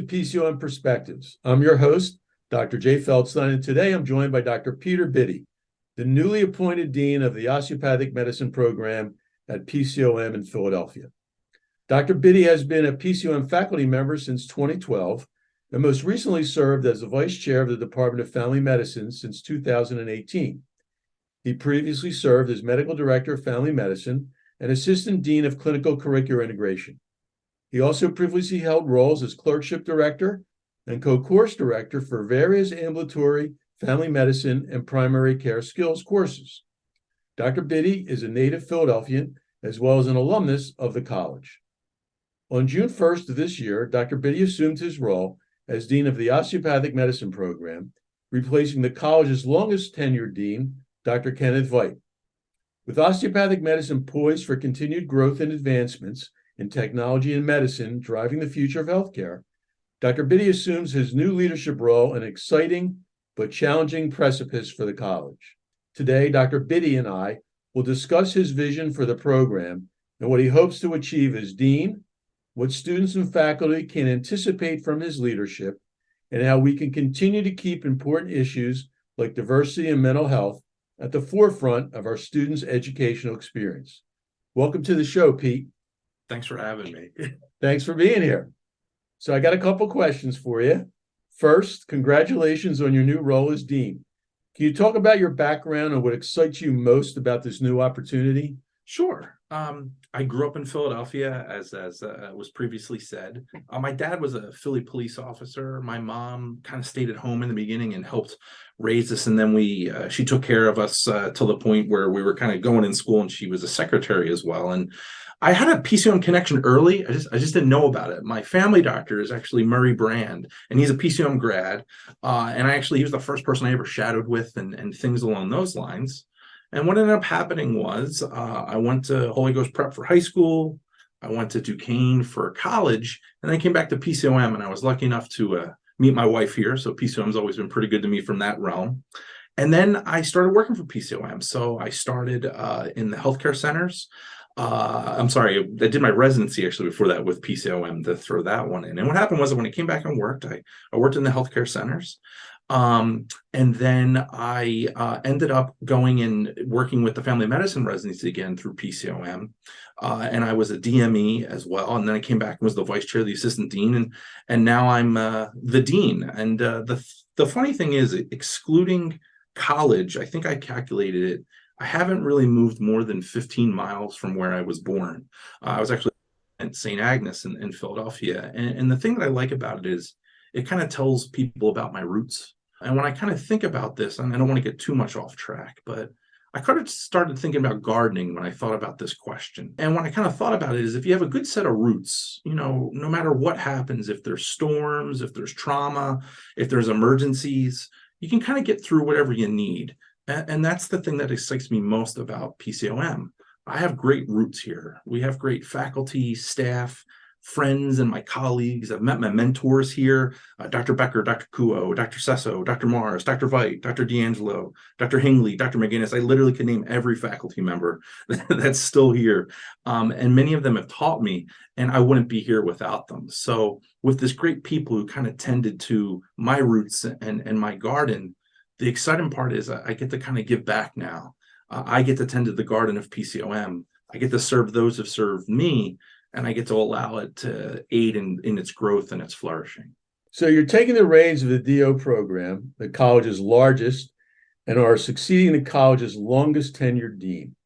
PCOM Perspectives. I'm your host, Dr. Jay Feldstein, and today I'm joined by Dr. Peter Bidey, the newly appointed Dean of the Osteopathic Medicine program at PCOM in Philadelphia. Dr. Bidey has been a PCOM faculty member since 2012 and most recently served as the Vice Chair of the Department of Family Medicine since 2018. He previously served as Medical Director of Family Medicine and Assistant Dean of Clinical Curricular Integration. He also previously held roles as Clerkship Director and Co-Course Director for various ambulatory family medicine and primary care skills courses. Dr. Bidey is a native Philadelphian as well as an alumnus of the college. On June 1st of this year, Dr. Bidey assumed his role as Dean of the Osteopathic Medicine program, replacing the college's longest-tenured dean, Dr. Kenneth Veit. With osteopathic medicine poised for continued growth and advancements in technology and medicine driving the future of healthcare, Dr. Bidey assumes his new leadership role an exciting but challenging precipice for the college. Today, Dr. Bidey and I will discuss his vision for the program and what he hopes to achieve as dean, what students and faculty can anticipate from his leadership, and how we can continue to keep important issues like diversity and mental health at the forefront of our students' educational experience. Welcome to the show, Pete. Thanks for having me. Thanks for being here. So I got a couple questions for you. First, congratulations on your new role as dean. Can you talk about your background and what excites you most about this new opportunity? Sure. I grew up in Philadelphia, as was previously said. My dad was a Philly police officer. My mom kind of stayed at home in the beginning and helped raise us, and then she took care of us till the point where we were kind of going in school, and she was a secretary as well. And I had a PCOM connection early. I just didn't know about it. My family doctor is actually Murray Brand, and he's a PCOM grad. And he was the first person I ever shadowed with, and things along those lines. And what ended up happening was I went to Holy Ghost Prep for high school. I went to Duquesne for college, and then I came back to PCOM, and I was lucky enough to meet my wife here. So PCOM has always been pretty good to me from that realm. And then I started working for PCOM. So I started in the healthcare centers. I did my residency actually before that with PCOM, to throw that one in. And what happened was that when I came back and worked, I worked in the healthcare centers. And then I ended up going and working with the family medicine residency again through PCOM. And I was a DME as well. And then I came back and was the vice chair, the assistant dean, and now I'm the dean. And the funny thing is, excluding college, I think I calculated it, I haven't really moved more than 15 miles from where I was born. I was actually at St. Agnes in Philadelphia. And the thing that I like about it is it kind of tells people about my roots. And when I kind of think about this, and I don't want to get too much off track, but I kind of started thinking about gardening when I thought about this question. And when I kind of thought about it is, if you have a good set of roots, no matter what happens, if there's storms, if there's trauma, if there's emergencies, you can kind of get through whatever you need. And that's the thing that excites me most about PCOM. I have great roots here. We have great faculty, staff, friends, and my colleagues. I've met my mentors here, Dr. Becker, Dr. Kuo, Dr. Sesso, Dr. Mars, Dr. Veit, Dr. D'Angelo, Dr. Hingley, Dr. McGinnis. I literally could name every faculty member that's still here. And many of them have taught me, and I wouldn't be here without them. So with this great people who kind of tended to my roots and my garden, the exciting part is I get to kind of give back now. I get to tend to the garden of PCOM. I get to serve those who have served me, and I get to allow it to aid in its growth and its flourishing. So you're taking the reins of the DO program, the college's largest, and are succeeding the college's longest-tenured dean.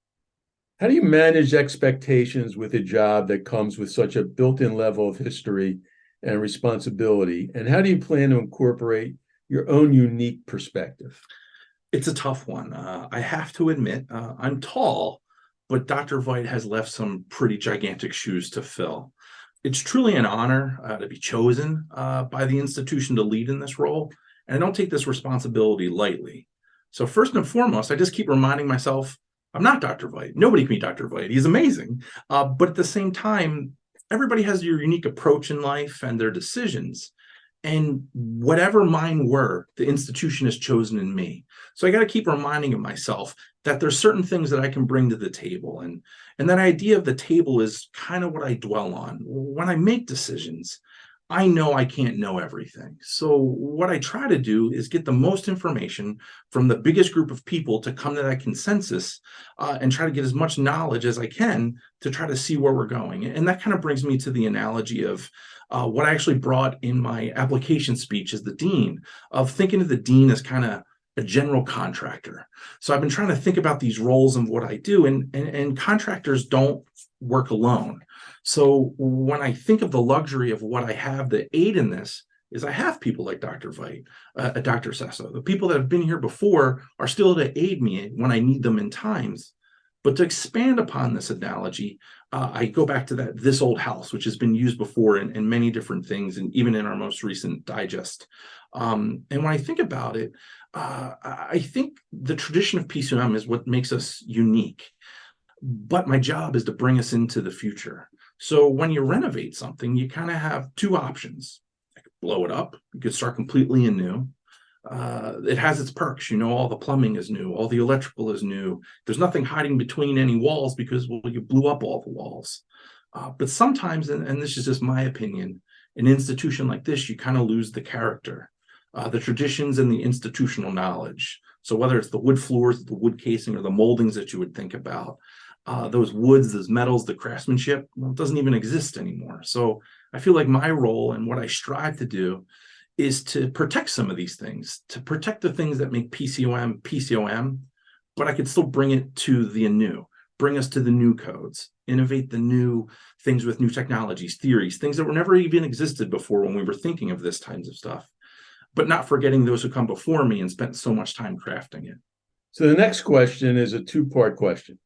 How do you manage expectations with a job that comes with such a built-in level of history and responsibility? And how do you plan to incorporate your own unique perspective? It's a tough one. I have to admit, I'm tall, but Dr. Veit has left some pretty gigantic shoes to fill. It's truly an honor to be chosen by the institution to lead in this role, and I don't take this responsibility lightly. So first and foremost, I just keep reminding myself, I'm not Dr. Veit. Nobody can be Dr. Veit. He's amazing. But at the same time, everybody has their unique approach in life and their decisions. And whatever mine were, the institution has chosen in me. So I got to keep reminding myself that there's certain things that I can bring to the table. And that idea of the table is kind of what I dwell on. When I make decisions, I know I can't know everything. So what I try to do is get the most information from the biggest group of people to come to that consensus, and try to get as much knowledge as I can to try to see where we're going. And that kind of brings me to the analogy of what I actually brought in my application speech as the dean, of thinking of the dean as kind of a general contractor. So I've been trying to think about these roles and what I do, and contractors don't work alone. So when I think of the luxury of what I have to aid in this, is I have people like Dr. Veit, Dr. Sesso. The people that have been here before are still to aid me when I need them in times. But to expand upon this analogy, I go back to this old house, which has been used before in many different things, and even in our most recent digest. And when I think about it, I think the tradition of PCOM is what makes us unique. But my job is to bring us into the future. So when you renovate something, you kind of have two options. You could blow it up. You could start completely anew. It has its perks. All the plumbing is new. All the electrical is new. There's nothing hiding between any walls because, well, you blew up all the walls. But sometimes, and this is just my opinion, an institution like this, you kind of lose the character, the traditions and the institutional knowledge. So whether it's the wood floors, the wood casing, or the moldings that you would think about, those woods, those metals, the craftsmanship, well, it doesn't even exist anymore. So I feel like my role and what I strive to do is to protect some of these things, to protect the things that make PCOM, but I could still bring it to the new, bring us to the new codes, innovate the new things with new technologies, theories, things that were never even existed before when we were thinking of this kinds of stuff, but not forgetting those who come before me and spent so much time crafting it. So the next question is a two-part question.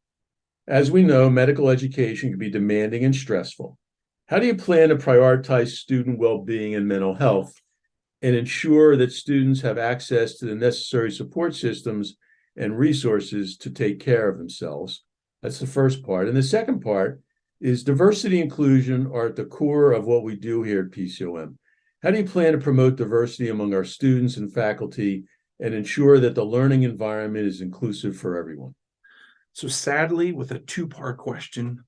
As we know, medical education can be demanding and stressful. How do you plan to prioritize student well-being and mental health and ensure that students have access to the necessary support systems and resources to take care of themselves? That's the first part. And the second part is diversity and inclusion are at the core of what we do here at PCOM. How do you plan to promote diversity among our students and faculty and ensure that the learning environment is inclusive for everyone? So sadly, with a two-part question,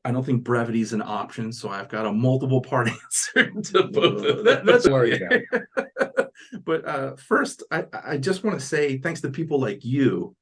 I don't think brevity is an option. So I've got a multiple-part answer to both of them. That's worry about. But first, I just want to say thanks to people like you,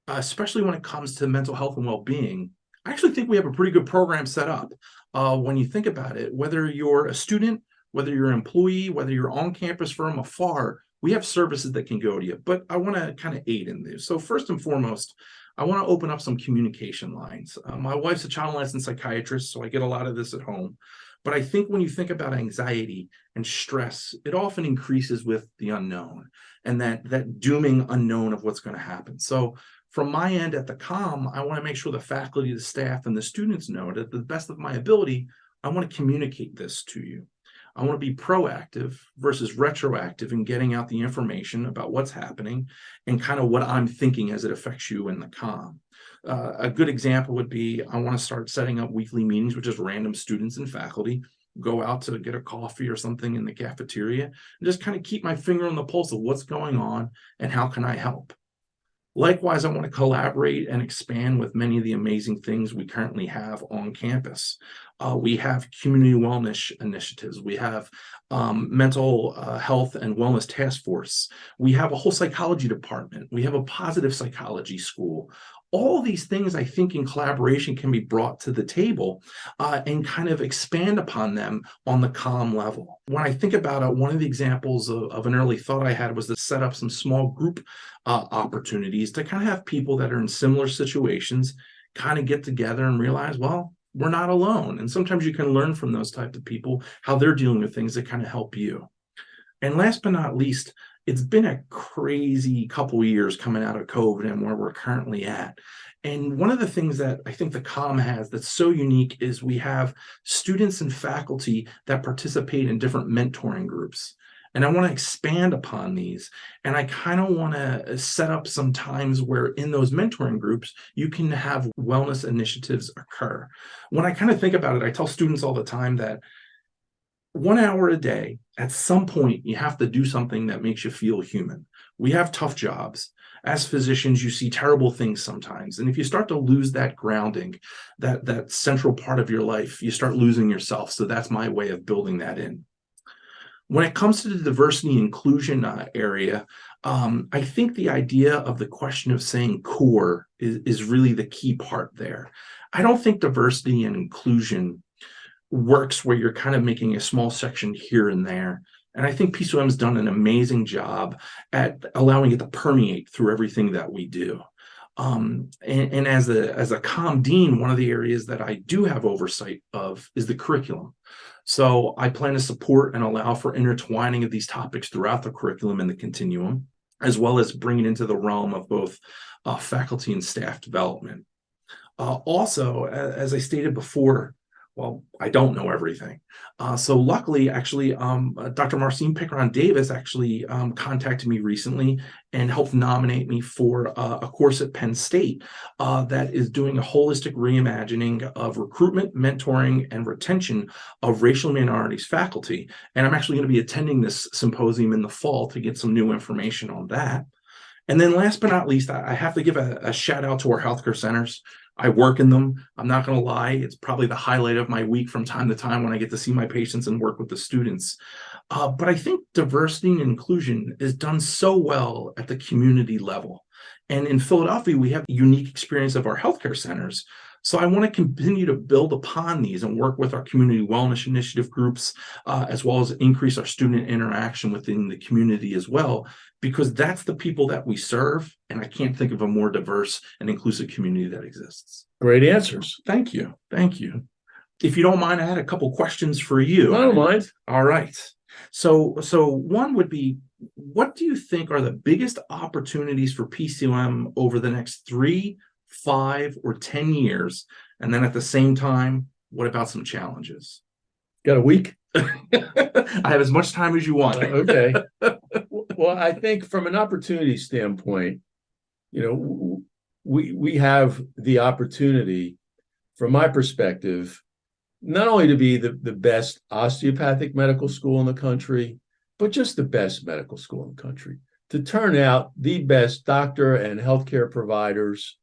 especially when it comes to mental health and well-being. I actually think we have a pretty good program set up. When you think about it, whether you're a student, whether you're an employee, whether you're on campus from afar, we have services that can go to you. But I want to kind of aid in this. So first and foremost, I want to open up some communication lines. My wife's a child and adolescent psychiatrist, so I get a lot of this at home. But I think when you think about anxiety and stress, it often increases with the unknown and that dooming unknown of what's going to happen. So from my end at the COM, I want to make sure the faculty, the staff, and the students know that to the best of my ability, I want to communicate this to you. I want to be proactive versus retroactive in getting out the information about what's happening and kind of what I'm thinking as it affects you in the COM. A good example would be I want to start setting up weekly meetings with just random students and faculty, go out to get a coffee or something in the cafeteria, and just kind of keep my finger on the pulse of what's going on and how can I help. Likewise, I want to collaborate and expand with many of the amazing things we currently have on campus. We have community wellness initiatives. We have mental health and wellness task force. We have a whole psychology department. We have a positive psychology school. All these things, I think, in collaboration can be brought to the table and kind of expand upon them on the COM level. When I think about it, one of the examples of an early thought I had was to set up some small group opportunities to kind of have people that are in similar situations kind of get together and realize, well, we're not alone. And sometimes you can learn from those types of people, how they're dealing with things that kind of help you. And last but not least, it's been a crazy couple of years coming out of COVID and where we're currently at. And one of the things that I think the COM has that's so unique is we have students and faculty that participate in different mentoring groups. And I want to expand upon these. And I kind of want to set up some times where in those mentoring groups, you can have wellness initiatives occur. When I kind of think about it, I tell students all the time that 1 hour a day, at some point, you have to do something that makes you feel human. We have tough jobs. As physicians, you see terrible things sometimes. And if you start to lose that grounding, that central part of your life, you start losing yourself. So that's my way of building that in. When it comes to the diversity and inclusion area, I think the idea of the question of saying core is really the key part there. I don't think diversity and inclusion works where you're kind of making a small section here and there. And I think PCOM has done an amazing job at allowing it to permeate through everything that we do. And as a comm dean, one of the areas that I do have oversight of is the curriculum. So I plan to support and allow for intertwining of these topics throughout the curriculum and the continuum, as well as bring it into the realm of both faculty and staff development. Also, as I stated before, well, I don't know everything. So luckily, actually, Dr. Marcine Picaron-Davis actually contacted me recently and helped nominate me for a course at Penn State that is doing a holistic reimagining of recruitment, mentoring, and retention of racial minorities faculty. And I'm actually going to be attending this symposium in the fall to get some new information on that. And then last but not least, I have to give a shout out to our healthcare centers. I work in them. I'm not going to lie. It's probably the highlight of my week from time to time when I get to see my patients and work with the students. But I think diversity and inclusion is done so well at the community level. And in Philadelphia, we have a unique experience of our healthcare centers. So I want to continue to build upon these and work with our community wellness initiative groups, as well as increase our student interaction within the community as well, because that's the people that we serve. And I can't think of a more diverse and inclusive community that exists. Great answers. Thank you. Thank you. If you don't mind, I had a couple questions for you. I don't mind. All right. So one would be, what do you think are the biggest opportunities for PCOM over the next 3, 5, or 10 years? And then at the same time, what about some challenges? Got a week? I have as much time as you want. Okay. Well, I think from an opportunity standpoint, we have the opportunity, from my perspective, not only to be the best osteopathic medical school in the country, but just the best medical school in the country, to turn out the best doctor and healthcare providers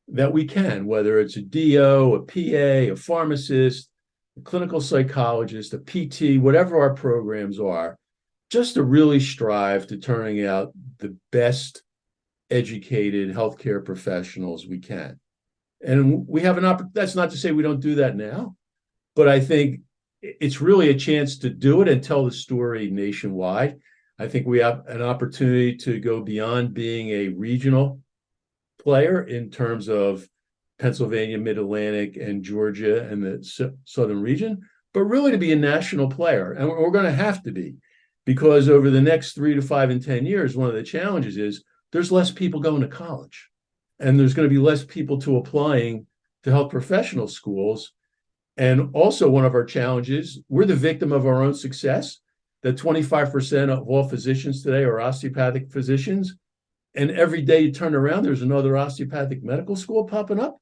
that we can, whether it's a DO, a PA, a pharmacist, a clinical psychologist, a PT, whatever our programs are, just to really strive to turning out the best educated healthcare professionals we can. And we have that's not to say we don't do that now, but I think it's really a chance to do it and tell the story nationwide. I think we have an opportunity to go beyond being a regional player in terms of Pennsylvania, Mid-Atlantic, and Georgia and the southern region, but really to be a national player. And we're going to have to be, because over the next 3 to 5 and 10 years, one of the challenges is there's less people going to college, and there's going to be less people to applying to health professional schools. And also one of our challenges, we're the victim of our own success, that 25% of all physicians today are osteopathic physicians. And every day you turn around, there's another osteopathic medical school popping up.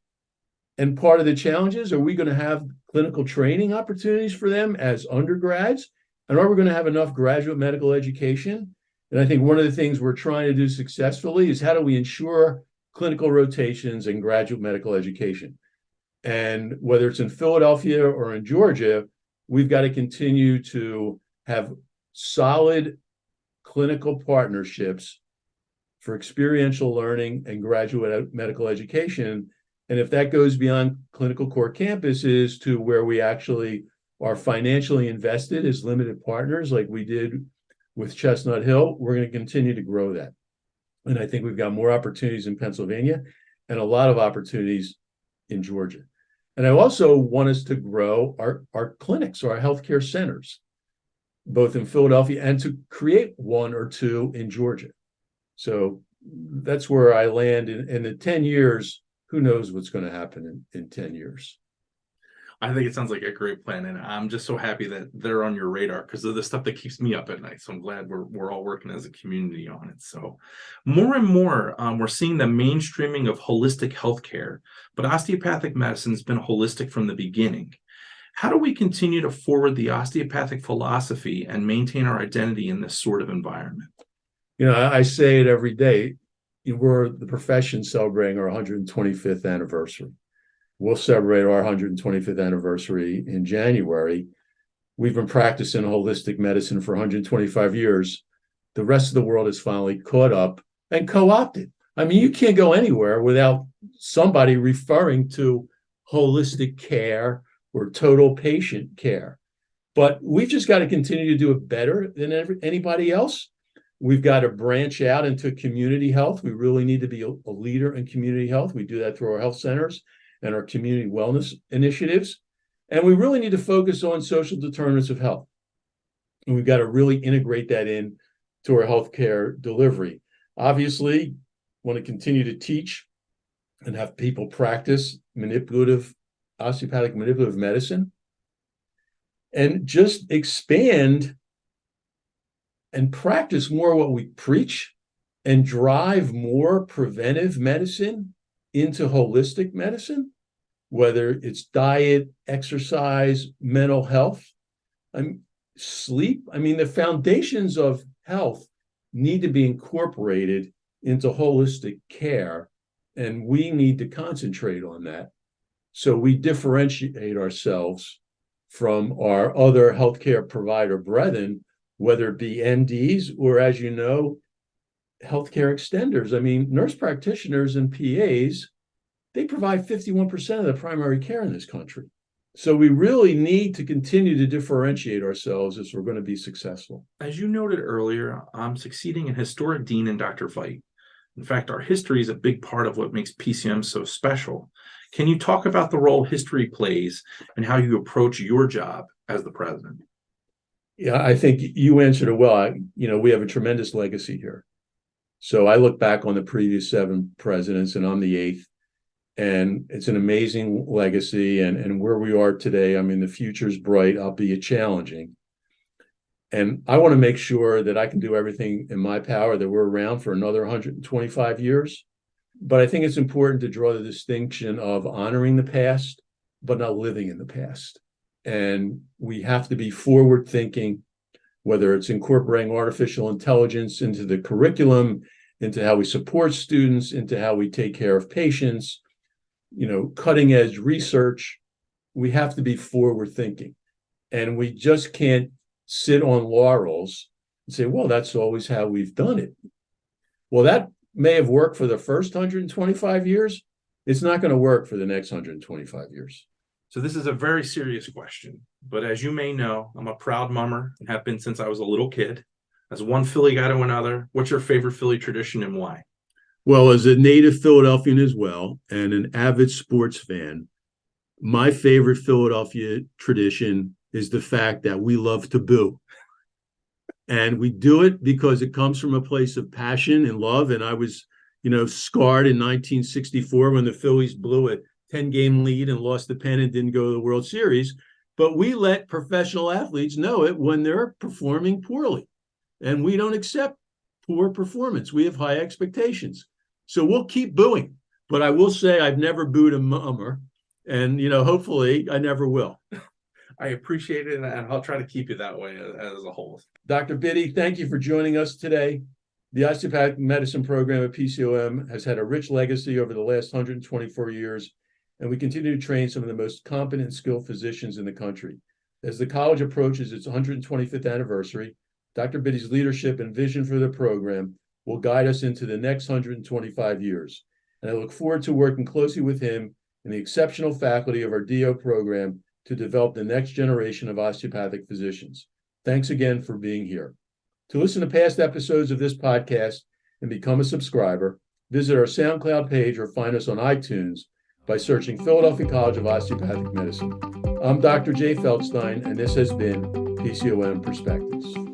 And part of the challenge is, are we going to have clinical training opportunities for them as undergrads? And are we going to have enough graduate medical education? And I think one of the things we're trying to do successfully is, how do we ensure clinical rotations and graduate medical education? And whether it's in Philadelphia or in Georgia, we've got to continue to have solid clinical partnerships for experiential learning and graduate medical education. And if that goes beyond clinical core campuses to where we actually are financially invested as limited partners, like we did with Chestnut Hill, we're going to continue to grow that. And I think we've got more opportunities in Pennsylvania and a lot of opportunities in Georgia. And I also want us to grow our clinics or our healthcare centers, both in Philadelphia, and to create 1 or 2 in Georgia. So that's where I land in the 10 years. Who knows what's going to happen in 10 years? I think it sounds like a great plan, and I'm just so happy that they're on your radar, because of the stuff that keeps me up at night. So I'm glad we're all working as a community on it. So more and more, we're seeing the mainstreaming of holistic healthcare, but osteopathic medicine has been holistic from the beginning. How do we continue to forward the osteopathic philosophy and maintain our identity in this sort of environment? I say it every day. We're the profession celebrating our 125th anniversary. We'll celebrate our 125th anniversary in January. we've been practicing holistic medicine for 125 years. The rest of the world has finally caught up and co-opted. I mean, you can't go anywhere without somebody referring to holistic care or total patient care. But we've just got to continue to do it better than anybody else. We've got to branch out into community health. We really need to be a leader in community health. We do that through our health centers and our community wellness initiatives. And we really need to focus on social determinants of health. And we've got to really integrate that in to our healthcare delivery. Obviously, want to continue to teach and have people practice osteopathic manipulative medicine, and just expand and practice more what we preach and drive more preventive medicine into holistic medicine, whether it's diet, exercise, mental health, sleep. I mean, the foundations of health need to be incorporated into holistic care, and we need to concentrate on that. So we differentiate ourselves from our other healthcare provider brethren, whether it be MDs or, as you know, healthcare extenders. I mean, nurse practitioners and PAs, they provide 51% of the primary care in this country. So we really need to continue to differentiate ourselves if we're going to be successful. As you noted earlier, I'm succeeding a historic dean in Dr. Veit. In fact, our history is a big part of what makes PCOM so special. Can you talk about the role history plays and how you approach your job as the president? Yeah, I think you answered it well. We have a tremendous legacy here. So I look back on the previous 7 presidents, and I'm the 8th. And it's an amazing legacy. And where we are today, I mean, the future's bright, albeit challenging. And I want to make sure that I can do everything in my power that we're around for another 125 years. But I think it's important to draw the distinction of honoring the past, but not living in the past. And we have to be forward thinking, whether it's incorporating artificial intelligence into the curriculum, into how we support students, into how we take care of patients, cutting edge research. We have to be forward thinking. And we just can't sit on laurels and say, well, that's always how we've done it. Well, that may have worked for the first 125 years. It's not going to work for the next 125 years. So this is a very serious question, but as you may know, I'm a proud mummer and have been since I was a little kid. As one Philly guy to another, what's your favorite Philly tradition and why? Well, as a native Philadelphian as well, and an avid sports fan, my favorite Philadelphia tradition is the fact that we love to boo. And we do it because it comes from a place of passion and love. And I was, scarred in 1964 when the Phillies blew a 10-game lead and lost the pen and didn't go to the World Series. But we let professional athletes know it when they're performing poorly. And we don't accept poor performance. We have high expectations. So we'll keep booing. But I will say I've never booed a mummer. And, hopefully I never will. I appreciate it, and I'll try to keep you that way as a whole. Dr. Bidey, thank you for joining us today. The Osteopathic Medicine program at PCOM has had a rich legacy over the last 124 years, and we continue to train some of the most competent and skilled physicians in the country. As the college approaches its 125th anniversary, Dr. Bidey's leadership and vision for the program will guide us into the next 125 years. And I look forward to working closely with him and the exceptional faculty of our DO program to develop the next generation of osteopathic physicians. Thanks again for being here. To listen to past episodes of this podcast and become a subscriber, visit our SoundCloud page or find us on iTunes by searching Philadelphia College of Osteopathic Medicine. I'm Dr. Jay Feldstein, and this has been PCOM Perspectives.